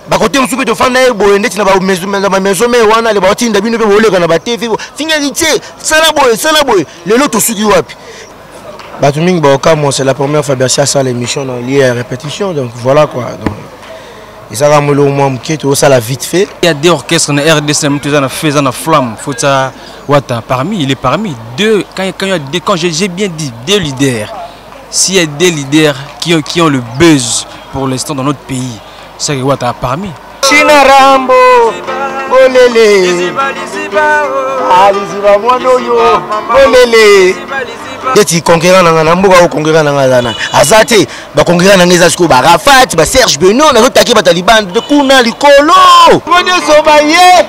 ba côté musuku to fanda e boye ndeti na ba maison mais wana le ba tinda bino pe boleka na ba TV finalité sala boye lelo to suki wapi Batuming Baokamo, c'est la première fois Bercia ça l'émission liée à répétition, donc voilà quoi. Donc, et ça va me le tout ça la vite fait. Il y a des orchestres en RDC qui ont fait en flamme, faut ça parmi, il est parmi deux quand j'ai bien dit deux leaders. S'il y a des leaders qui ont le buzz pour l'instant dans notre pays, c'est Wata parmi. China Rambo, Bolele, Aliziba Monoyo, Bolele. Deti conquérant na mboka au conquérant na zana azate ba conquérant na ngeza siko ba Rafat ba Serge Beno na rotaki ba Taliban de kuna likolo ngone sobaye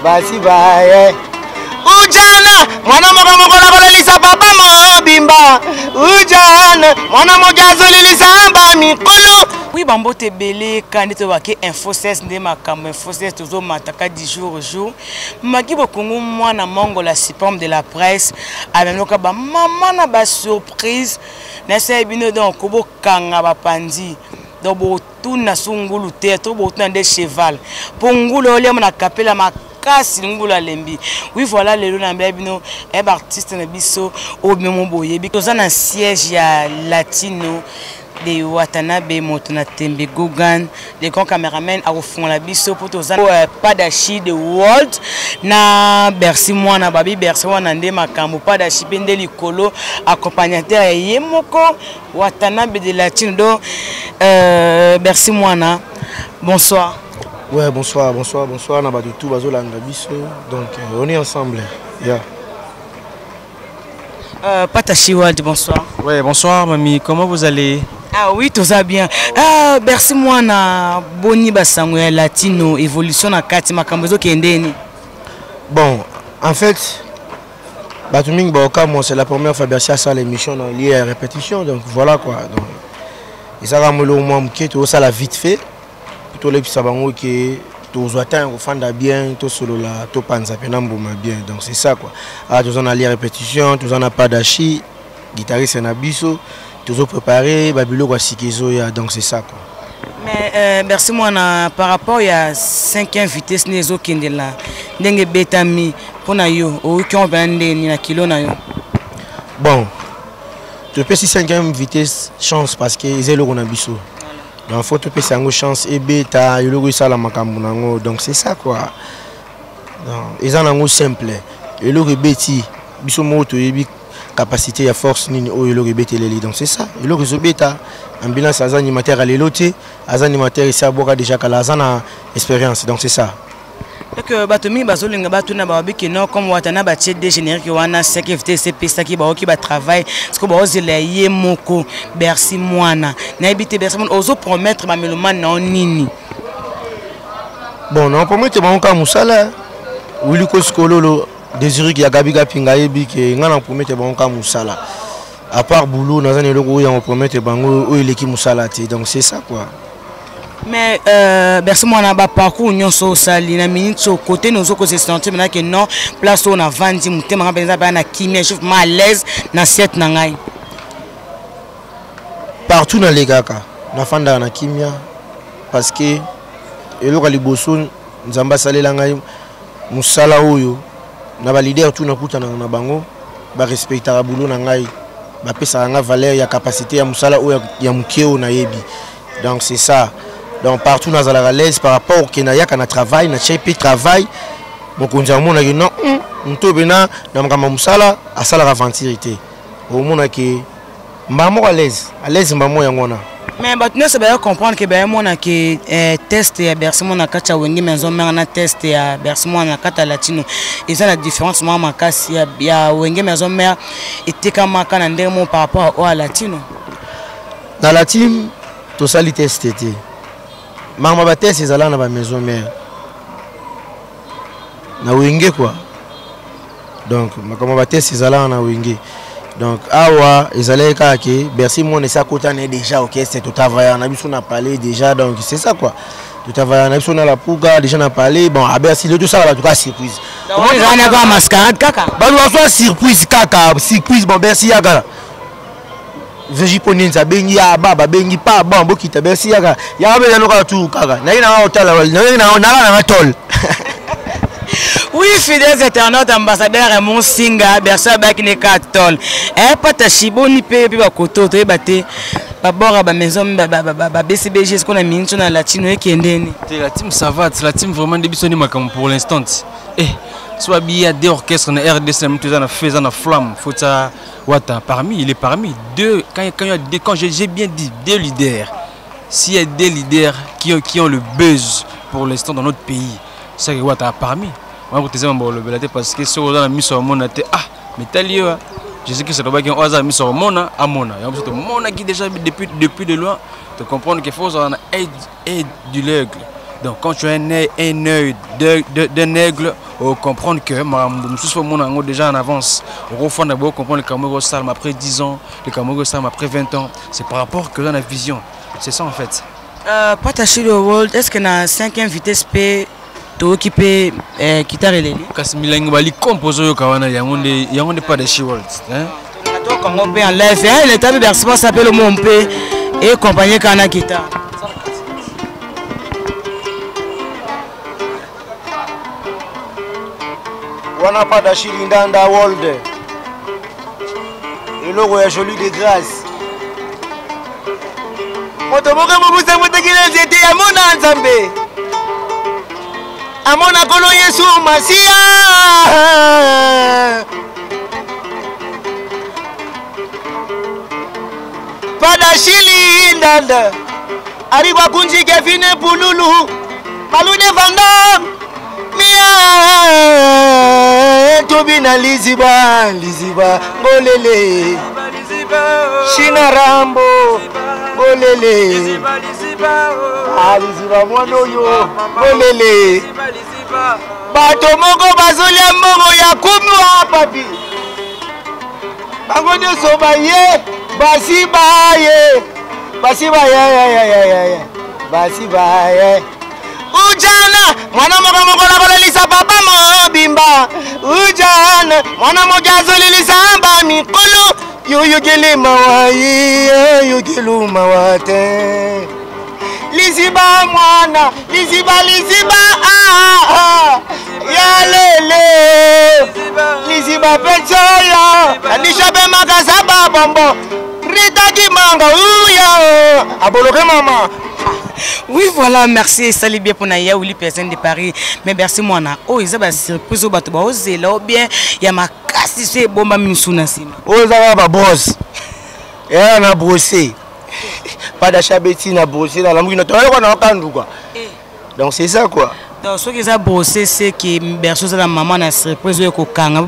basibaye ujana mwana mokola kolelisa papa mobimba ujana mwana mogazo lelisa amba mikolo. Oui, Bambo Tebele, quand tu vois que Info 16 n'est ma cam, Info 16 toujours m'attaque 10 jours au jour. Maki Bokongo, moi, na mango la supporme de la presse, avec nous, maman n'a pas surprise, n'est-ce pas, donc, Kobo Kanga Bapandi, donc, tout n'a sungulu tête, tout n'a des cheval. Pongulo, les mon a capé la makasi ngula lembi. Oui, voilà, les luna bino, un artiste na biso, au même boye, because on a un siège à latino. De Watanabe Motona Tembe Gogan, les grands caméramans à fond la biso pour tous Padachi de World na Bercy Mwana Babi Bercy Mwana Nde Makambo Padachi Bende Likolo accompagnateur Yemoko Watanabe de Latino do Bercy Mwana. Bonsoir. Ouais, bonsoir na ba tout bazolanga biso. Donc on est ensemble. Yeah. Padachi World, bonsoir. Ouais, bonsoir mamie, comment vous allez? Ah oui, tout ça bien. Ah, merci moi na boni basango ya latino évolution na kati makambozo kendeni. Bon, en fait, Batuming Baokamo, c'est la première fois Bercia ça l'émission liée à répétition, donc voilà quoi. Donc, et ça va me le moins tout ça la vite fait. Plutôt les sabango qui tous atteint au fond bien, tout solo la, tout panza penambouma bien. Donc c'est ça quoi. Ah, tous on a lié à répétition, tous on a pas d'achi, guitariste en abisso. Toujours préparé, Babylone Wasikezoya, donc c'est ça quoi. Mais merci moi par rapport à 5e vitesse nezo kendela. Ndenge betami pona yo o qui on bande ni na kilo na yo. Bon. Tu peux si 5e vitesse chance parce que ils le biso. Donc faut te peux sango chance et beta yo le ça la makambu nango donc c'est ça quoi. Donc ils en ont simple. Et le beti biso moto yebi capacité à force ni o yelo rebete leli donc c'est ça yelo rezobeta ambulance az animateur à l'éloté az animateur ici aboka déjà kala azana expérience donc c'est ça donc batomi bazolinga batuna babiki non comme watana ba tchede générique wana sécurité CPS ki ba oki ba travail ce que ba ozela yemoko Bercy Mwana na ebité Bercy Mwana ozo promettre ba meloman na nini bon non promettre ba onka musala wili ko skololo Désiré qui a Gabi Gapinga yebi qui ngana promettre bango musala à part boulot dans un eloko ya promettre bango o eleki musala te donc c'est ça quoi. Mais Bercy Mwana ba parcours nyonso sali na minute au côté nous ko se sentir maintenant que non place on a vandi mutema ngapenza ba na kimia je suis mal à l'aise na set na ngai partout dans les gars na fanda na kimia parce que eloko liboso nzamba salela ngai musala oyo na ba leader tout na kutana na bango ba respectera boulot na ngai ba pesa nga valeur ya capacité ya musala o ya mukeo na yebi donc c'est ça donc partout na zala l'aise par rapport au kenaya kana travail na chepe travail mon konja mona que non nto bena na ngama musala asala aventurité au mona que mbamo à l'aise mbamo yangona. Mais maintenant ça va comprendre que ben moi que test ya Bercy Mwana kacha wengi maison mère na test ya Bercy Mwana kata latino et ça la différence moi makasi ya wengi maison mère était comme kana ndemo par rapport au latino na latino to sali test était mama ba test ezala na ba maison mère na wengi quoi donc makama ba test ezala na wengi. Donc, awa, ils allaient que Bercy Mwana ça côté déjà ok c'est tout travail on a vu on a parlé déjà donc c'est ça quoi tout travail on a vu on a la pouga déjà on a parlé bon à Bercy le tout ça va tout cas surprise. On a pas mascarade kaka. Bah on soit surprise kaka surprise bon Bercy yaga. Vejiponinza bengi ya baba bengi pa bon bokita bersi yaka ya be yanoka tu kaka na ina hotala na tol. Oui, fidèles internautes, ambassadeur Raymond Singa, Bersa Bakine Katol. Pata Shiboni pe bakoto to ebate. Babora ba maison ba BCBG ce qu'on a mis sur la latino et kendeni. La team ça va, la team vraiment débissoni makam pour l'instant. Soit bien des orchestres na RDC tout ça na faisant na flamme, faut ça wata parmi, il est parmi deux quand j'ai bien dit deux leaders. S'il y a des leaders qui ont le buzz pour l'instant dans notre pays, c'est que wata parmi. Moi je te parce que sur la mise sur mon mais tel lieu je sais que c'est le qui a mis sur mon à mon qui déjà depuis de loin te comprendre qu'il faut en aide du l'aigle. Donc quand tu as un œil d'un aigle, comprendre que mon déjà en avance. Au fond d'abord comprendre le Cameroun Salm après 10 ans, le Cameroun Salm après 20 ans, c'est par rapport que dans la vision. C'est ça en fait. Partager le world, est-ce qu'on a 5e vitesse P qui peut quitter les lignes? Parce que Milan Bali compose au Kawana, il y a pas de She World. Quand on peut en live, l'état de versement s'appelle le Montpé et compagnie Kana Kita. On n'a pas d'Achille dans la world. Et le roi joli de grâce. Motomoka Mobusa Motakina, c'était à mon ensemble. Amona kolo Yesu Masia. Pada shili ndanda. Ariwa kunji kefine pululu. Malude vanda. Mia. Tobina liziba. Ngolele. Shina Rambo. Ngolele. Aliziba mwonoyo. Ngolele. Bato moko bazolia moko ya kumwa papi. Bango nyoso baye. Basi baye. Ujana mwana moko la kolelisa papa mobimba. Ujana mwana mojazo lilisa amba mikolo. Yugilima wayi, yugiluma wate. Liziba mwana, liziba ya lele. Liziba pechoya, anishabe makasaba bombo. Rita kimanga ouya, aboloke mama. Oui, voilà, merci. Salut bien pour Naya ou les personnes de Paris. Mais merci, moi. Oh, ils ont surprise au bateau. Oh, c'est là, bien. Il y a ma casse, c'est bon, ma minsuna. Oh, ça va, boss. Et on a brossé. Pas d'achat bêtise, on a brossé dans la mouille. Donc, c'est ça, quoi. Donc, ce qu'ils ont brossé, c'est que Berceau, la maman a surprise au Kanga. Au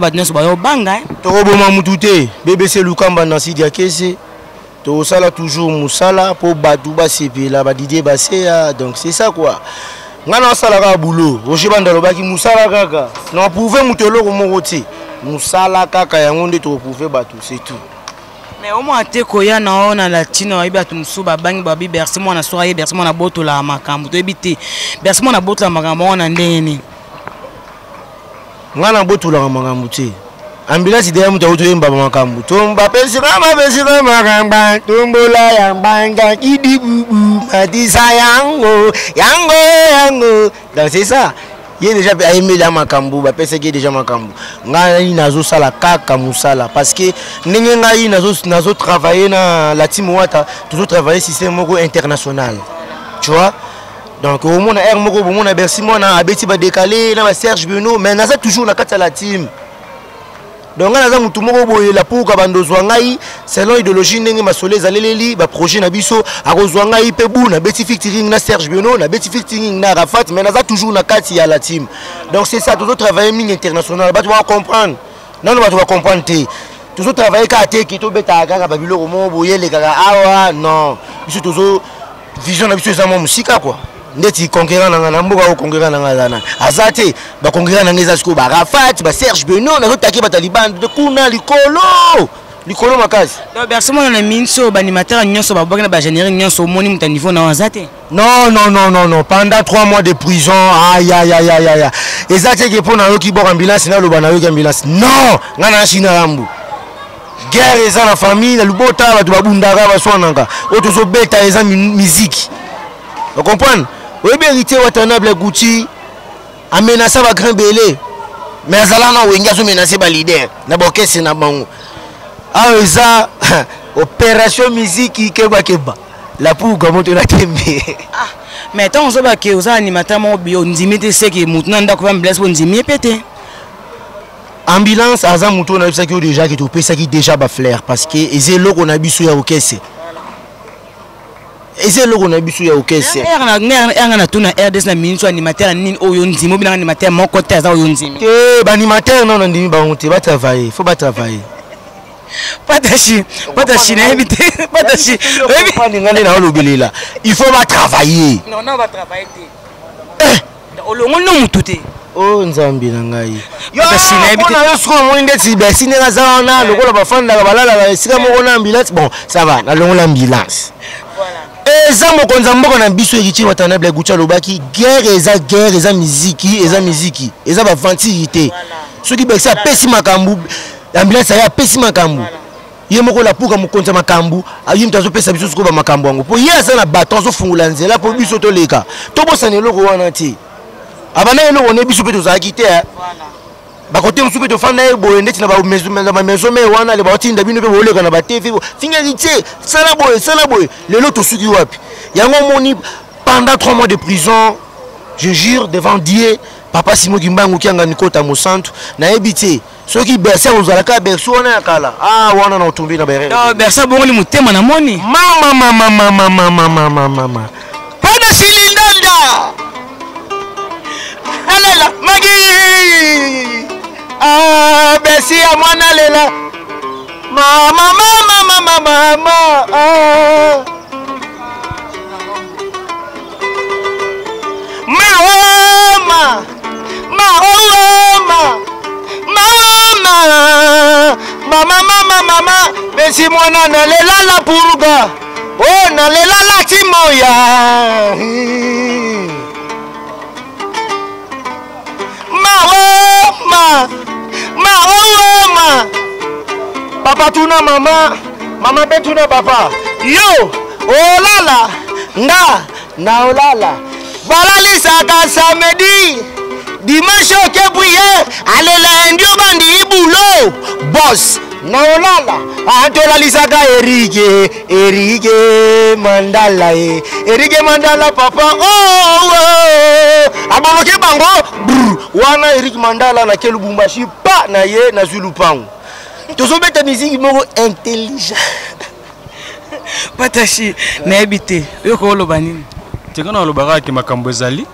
Banga. Toroboma Moutouté, BBC Lukamba Nansi Diakese. To sala toujours musala pour Badouba CP là Didier Basséa, donc c'est ça quoi. Ngana sala ka boulot, rocher bandalo baki musala kaka. Non pouvez mutelo ko moroté. Musala kaka yango nde to pouvez batu, c'est tout. Mais au moins te koya na ona latino iba tumsuba bangi babi bersi mona soye bersi mona botola makambo to ebité. Bersi mona botola makambo ona ndeni. Ngana botola makambo te. Ambulance de mutu utoyemba makambu tomba pesika makamba tombola yambanga kidibubu matisa yango donc c'est ça il est déjà aimé la makambu ba pese qui déjà makambu ngai nazo sala kaka musala parce que ndenge ngai nazo travailler na la team wata toujours travailler système moko international tu vois. Donc au monde air moko au monde Bercy mona abeti ba décaler na Serge Beno mais naza toujours na kata la team. Donc on a tout le monde la pour ngai selon idéologie ndenge masole zaleleli ba projet na biso akozwa ngai pe buna beti featuring na Serge Beno na beti featuring na Rafat mais naza toujours na kati ya la team. Donc c'est ça toujours travailler mine international ba tu vas comprendre. Non ba tu vas comprendre té. Toujours travailler ka té ki to beta kaka ba biloko mo boyele kaka awa non. Biso toujours vision na biso za mo musika quoi. Ndeti conquérant na mboka au conquérant na ngana azate ba conquérant na ngeza siko ba Rafat ba Serge Beno na zotaki ba Taliban de kuna likolo makasi. Donc Bercy mona na minso ba animateur nyonso ba bokana ba générer nyonso moni muta niveau na azate. Non pendant 3 mois de prison aïe ezate ke pona yo ki bok ambulance na loba na yo ki ambulance non ngana china rambu guerre eza na famille na lubota bato babundaka baswananga oyo tozobeta eza musique ocomprendre oyebi héritier Watanabe Gucci amenasa bagrain belé mais azala na wenge azomenase balider na bokese na bango awa eza opération musique kebakeba la pouga moto na tembe mais tant ozoba ke oza animateur mo bio ndimi te seki mutu na ndako ambulance po ndimi pété ambulance aza mutu na bisaki déjà ki to pesaki déjà ba flair parce que eze loko na biso ya okese eze loko na biso ya okese nga na tuna RDS na ministre animateur nini oyo ndimi obina animateur moko te aza oyo ndimi te ba animateur non ndimi ba honte ba travailler faut pas travailler Patachi na éviter Patachi il faut pas travailler non on va travailler olongo no mututé oh nzambi na ngai Patachi na éviter on a soko mwinde ti besi ne kaza na lokola bafanda balala ba esika moko na ambulance bon ça va na longo l'ambulance voilà eza mokonza mboko na biso héritier Watanabe Gucci lobaki guerre eza musique eza ba ventilité ceux qui bexi apesi makambu ambulance ya pesi makambu ye moko la puka mokonza makambu ayi mtazo pesa biso suko ba makambu yango po ye asa na baton zo fungula nzela po biso to leka to bosana eloko wana ti abana eloko ne biso pe to za kite voilà ba kote musu pe to fanda e boye ndeti na ba maison me wana le ba tinda bino pe boleka na ba TV finalité sala boye lelo to suki wapi yango moni pendant 3 mois de prison je jure devant Dieu papa Simo Kimbangu kianga nikota mo centre na ebité soki bersa ozalaka berso wana ya kala wana na otumbi na berere bersa bongo ni mutema na moni mama pana silindanda alela magi bersi ya mwana lela mama mama besi mwana na lela la purga oh na lela la timoya mama papa tuna mama betuna papa yo olala na olala balalisaka samedi dimanche ke prier alela ndio bandi ibulo boss na olala antolalisaka Erike Mandala papa aboloke bango wana Eric Mandala na kelubumbashi pa na ye na zulupango tozobeta musique moko intelligent Patachi na ebité yoko oloba nini tekana olobaka ke makambo ezali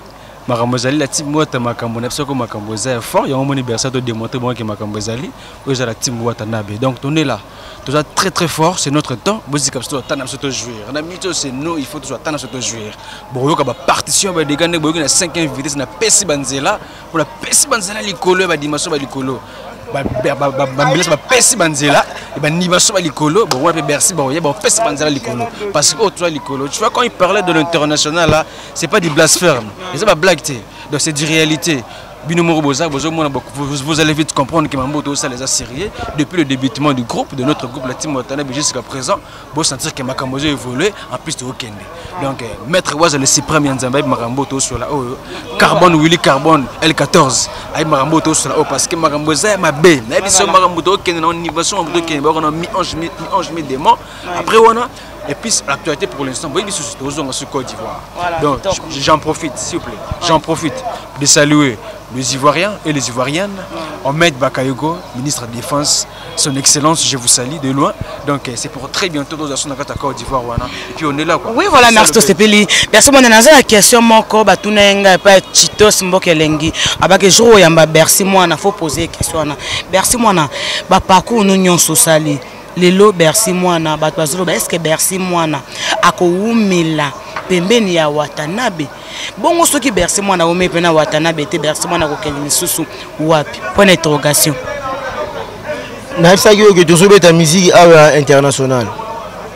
la team Wata makambo na ko makambo za fort ya moni bersa to démontrer bon que makambo ezali oza la team Watanabe donc on est là tout ça très fort c'est notre temps bozi kapsto tana se to jouer on a mis c'est nous il faut tout tana se to jouer bon yoka ba partition ba dégane boyo na 5e vitesse na pesi banzela pour la pesi banzela likolo ba dimension ba likolo ba pesi banzela et ba nibaso ba likolo bon on peut bersi bon ya ba pesi banzela likolo parce que toi likolo tu vois quand il parlait de l'international là c'est pas du blasphème c'est pas blague donc c'est du réalité vous allez vite comprendre que Mambo ça les a sérieux depuis le débutement du groupe de notre groupe la team Watanabe jusqu'à présent vous sentir que Makambozo évolué en plus de Okende donc maître Waza le suprême Yanzamba Makambo sur la Carbone Willy Carbone L14 ay Makambo sur la parce que Makambozo ma B mais biso Makambo Okende na niveau son Makambo Okende on a mi-ange mi-démon après on a et puis l'actualité pour l'instant oui biso c'est aux Côte d'Ivoire donc j'en profite s'il vous plaît j'en profite de saluer les Ivoiriens et les Ivoiriennes, Ahmed Bakayoko, ministre de la Défense, son excellence, je vous salue de loin. Donc c'est pour très bientôt dans la Côte d'Ivoire. Et puis on est là quoi. Oui voilà, merci Sepeli. Merci mon dans la question moko batunenga pas Chitos Mbokelengi. Abake jour yamba merci moi na faut poser question na. Merci moi na ba parcours nous nyonso sali. Lelo bersi mwana batwazolo est-ce que bersi mwana akoumela pembeni ya Watanabe bongo soki bersi mwana ome pena Watanabe te bersi mwana kokeli misusu wapi point d'interrogation na ça que tozobeta musique internationale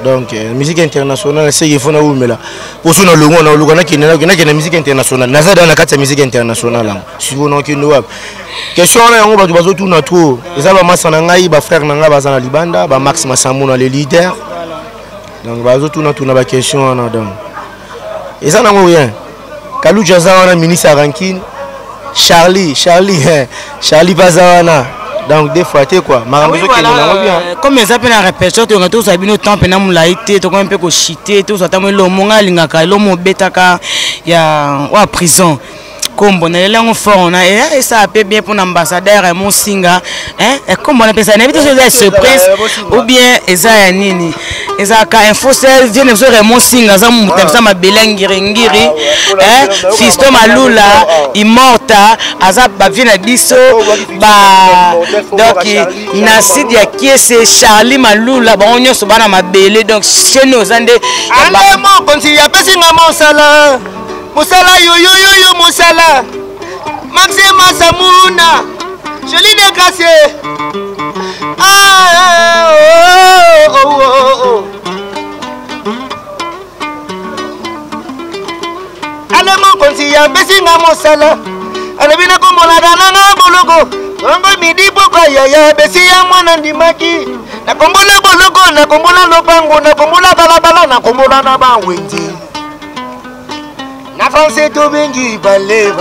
Donc musique internationale c'est qu'il faut na oumela pour son longo na longo na kina musique internationale naza dans la carte musique internationale si vous non kino question na yango ba bazo tout na trop eza ba masa na ngai ba frère na nga baza na libanda ba Max Masambo na les leaders donc bazo tout na ba question na donc eza na ngo rien Kalou Jaza na ministre ranking Charlie Bazawana. Donc des fois tu quoi oui, voilà, comme les appels à répétition tu retrouves ça bien temps pena mulaité tu un peu ko chiter tout ça tamo lo monga lingaka lo mo betaka ya wa prison comme on est là on fort on a et ça a bien pour l'ambassadeur et mon singa hein et comme on appelle ça n'habite sur surprise ou bien eza nini eza ka info cell vient de sur mon singa ça mutamsa mabelangiringiri hein Fisto Malula immorta aza ba vient na biso ba donc Nassid ya kiese Charlie Malula ba onyo so bana mabele donc chez nous ande allez mon konti ya pesinga mosala Moussala yo Moussala Maxima Samuna Joline Kassé Allez mon konti ya besinga Moussala Alebina kombola dananga boloko Rongo midi pokwa ya besi ya mwana ndimaki Na kombola boloko na kombola lopango na kombola balabala na kombola na bawenzi Na France to bengi balé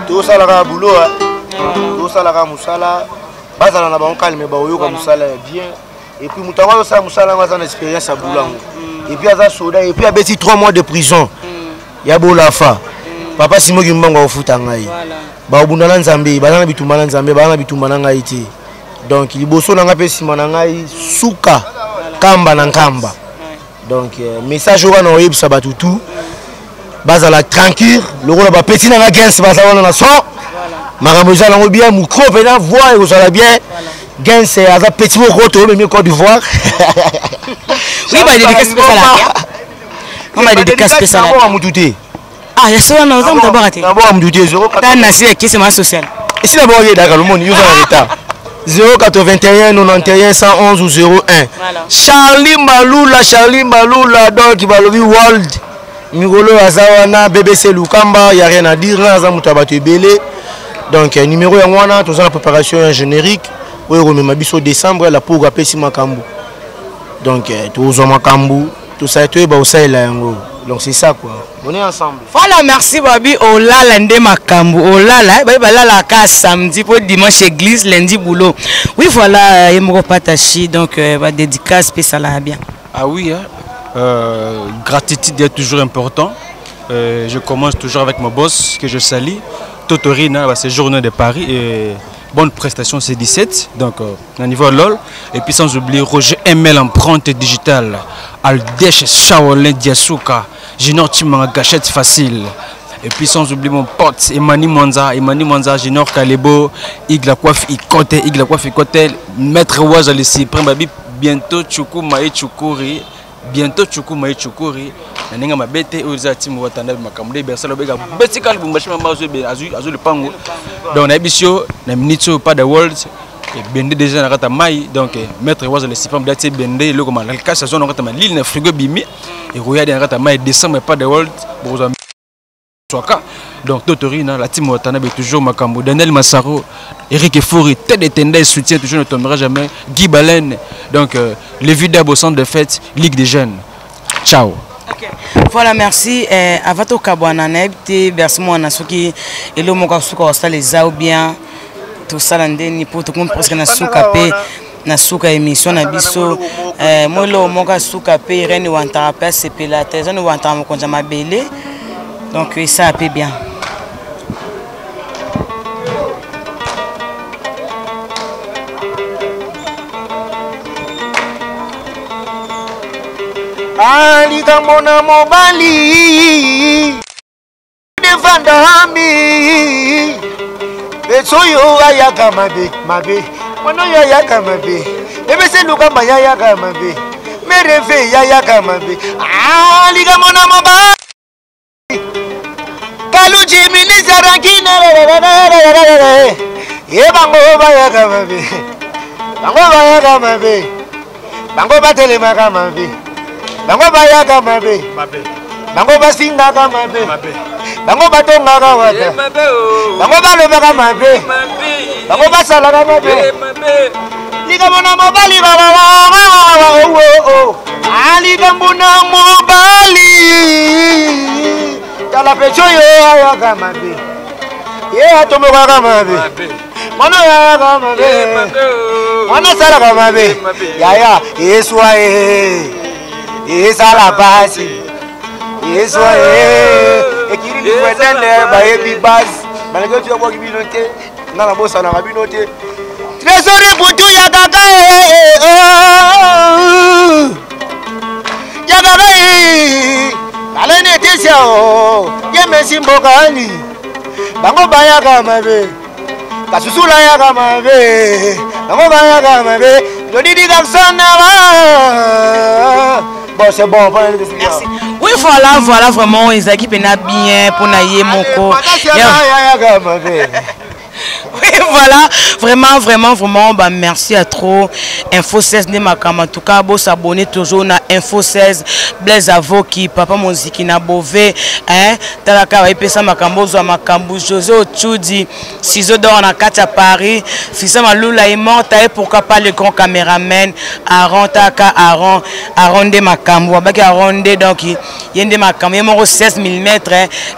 tout ça la boulot tout ça la musala bazala na ba calme ba oyo ka musala bien et puis mutango ça musala ngwa za expérience à boulango et puis aza soda et puis a beti 3 mois de prison ya bolafa papa simo kimbango ofuta ngai ba obundana nzambe bana bitumana nzambe bana bitumana ngai ti donc liboso na nga pe sima na ngai suka kamba na nkamba donc message wana oyebisa batutu bazala tranquille lokola ba petit na nga gens bazala na so makambo ezala ngo bien mukro pe na voix ezala bien gens aza petit moko to même Côte d'Ivoire oui ba dédicace spéciale on va dédicace spéciale à mututé ah ya so na ozam d'abord até d'abord mututé 0 na si qui c'est ma social et si d'abord il d'accord le monde yo en état 081 91 111 ou 01 voilà. Charlie Malula donc balobi world Migolo Azawana BBC Lukamba y a rien à dire là za mutabatu belé donc numéro ya wana tous la préparation générique oyo remema biso décembre la pour apesi makambu donc tous makambu tout ça tout ba osaila yango donc c'est ça quoi on est ensemble voilà merci babi olala nde makambu olala ba lala ka samedi pour dimanche église lundi boulot oui voilà yemoko patachi donc ba dédicace spéciale bien ah oui hein? Gratitude est toujours important. Je commence toujours avec mon boss que je salue Totorina, c'est journée de Paris et bonne prestation c'est 17 donc au niveau LOL et puis sans oublier Roger ML empreinte digitale Aldèche Shaolin Diasuka Junior Timanga Gachette facile et puis sans oublier mon pote Emani Monza Junior Kalebo Igla Coiffe Ikote Maître Waza le Cyprien Babi bientôt Choukou Maï Choukuri bientôt Choukou Maï Choukuri Nenga mabete oza timu watanda makamule bersalo bega betikal bumbashima mazo be azu le pango donc na bisio na minito pas de world et bende déjà na kata mai donc maître Waza le Cyprien dati bende le comme la casse zone kata ma l'île na frigo bimi et royade na kata mai décembre pas de world boza soka donc Totorina la team watanda be toujours makambo Daniel Massaro Eric Fouri tête de tendance soutien toujours ne tombera jamais Guy Baleine donc les vidéos au centre de fête Ligue des jeunes ciao. Okay. Voilà merci avant tout kabwana nebte versement na soki elo moko suka osala za ou bien tout ça ndeni pour tout monde presque na suka pe na suka émission na biso moi lo moko suka pe reni wanta pa c'est pilates on wanta mo konza mabele donc ça a bien. Alika mona mobali defandami Betsoyo ayaka mabe Mono yayaka mabe Ebese lukamba yayaka mabe Merefe yayaka mabe Alika mona mobali Kaluji minister rankina bango bayaka mabe. Bango bayaka mabe. Bango batelemaka mabe. Bango bayaka mabe. Bango basingaka mabe. Bango batongaka wata. Bango balobaka mabe. Bango basalaka mabe. Likamona mobali baba. Likamona mobali. Tala pecho yo ayaka mabe. Ye atomokaka mabe. Mwana ayaka mabe. Mwana salaka mabe. Yaya Yeswa Yesala basi. Yeswa ekiri ni kwetende ba ebi basi. Malgré tu aboki binote na la bossa na binote. Trésorier putu ya kaka ya kaka alene tesia o ye mesimbokani bango bayaka mabe kasusula yaka mabe bango bayaka mabe Lodidi Gamson bon c'est bon merci. Oui voilà vraiment ils équipent bien pour naïe moko. Oui, voilà, vraiment, bah, merci à trop. Info 16 Nemakam, en tout cas, vous s'abonner toujours à Info 16, Blaise Avoki, Papa Monziki na Bové, hein, Talaka, Epesa Makambo, Makambo, José Ochudi, Ciseaux d'or en 4 à Paris, Fissa Maloula est mort, pourquoi pas le grand caméraman, Aaron Taka, Aaron de Makambo, Abaki Aaron de, donc, il y a des Makambo, il y a mon 16 mm,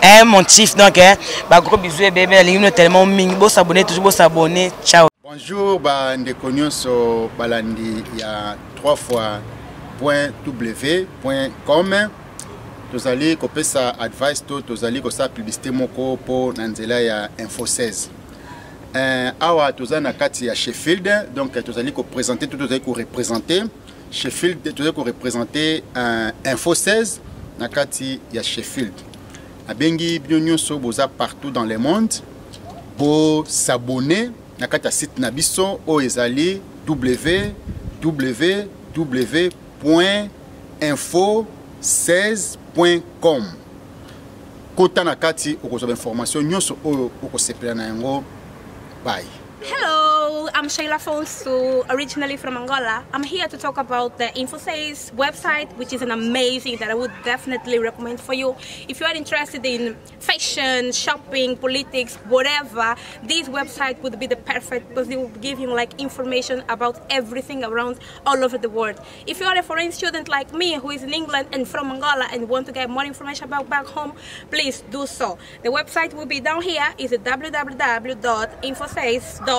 hein, mon chief, donc, hein, bah, gros bisous, bébé, il y a tellement ming, vous s'abonner, toujours s'abonner, ciao. Bonjour, Ndekonyoso Balandi, il y a 3 fois .w.com. Vous allez copier ça advice, vous allez copier ça publicité moko pour Nanzela ya Info 16. Awa vous allez nakati ya Sheffield, donc vous allez présenter tout, vous allez représenter Sheffield, vous allez représenter Info 16 nakati ya Sheffield. Abengi binyonso boza partout dans le monde. Pour s'abonner à notre site Nabiso ou ezali www.info16.com. Kota nakati okozo information nyonso oyo okosepela na yango. Bye. Hello, I'm Shayla Fonsu, originally from Angola. I'm here to talk about the InfoSays website, which is an amazing that I would definitely recommend for you. If you are interested in fashion, shopping, politics, whatever, this website would be the perfect because it will give you like information about everything around all over the world. If you are a foreign student like me who is in England and from Angola and want to get more information about back home, please do so. The website will be down here. It's www.infosays.com.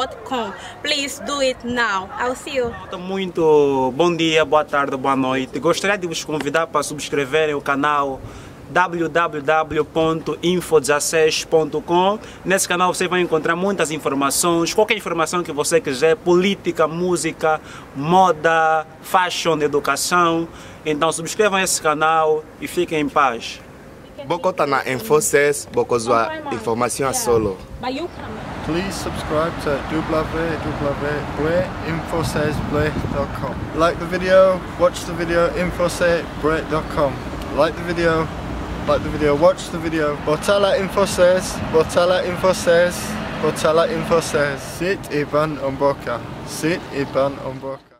Please do it now. I'll see you. Muito bom dia, boa tarde, boa noite. Gostaria de vos convidar para subscreverem o canal www.info16.com. Nesse canal você vai encontrar muitas informações, qualquer informação que você quiser, política, música, moda, fashion, educação. Então subscrevam esse canal e fiquem em paz. Bokota na Info 6, bokozwa information a solo. Please subscribe to www.info16.com. Like the video, watch the video, info16.com. Like the video, watch the video. Botala Info 6, Botala Info 6, Botala Info 6. Sit Iban Omboka. Sit Iban Omboka.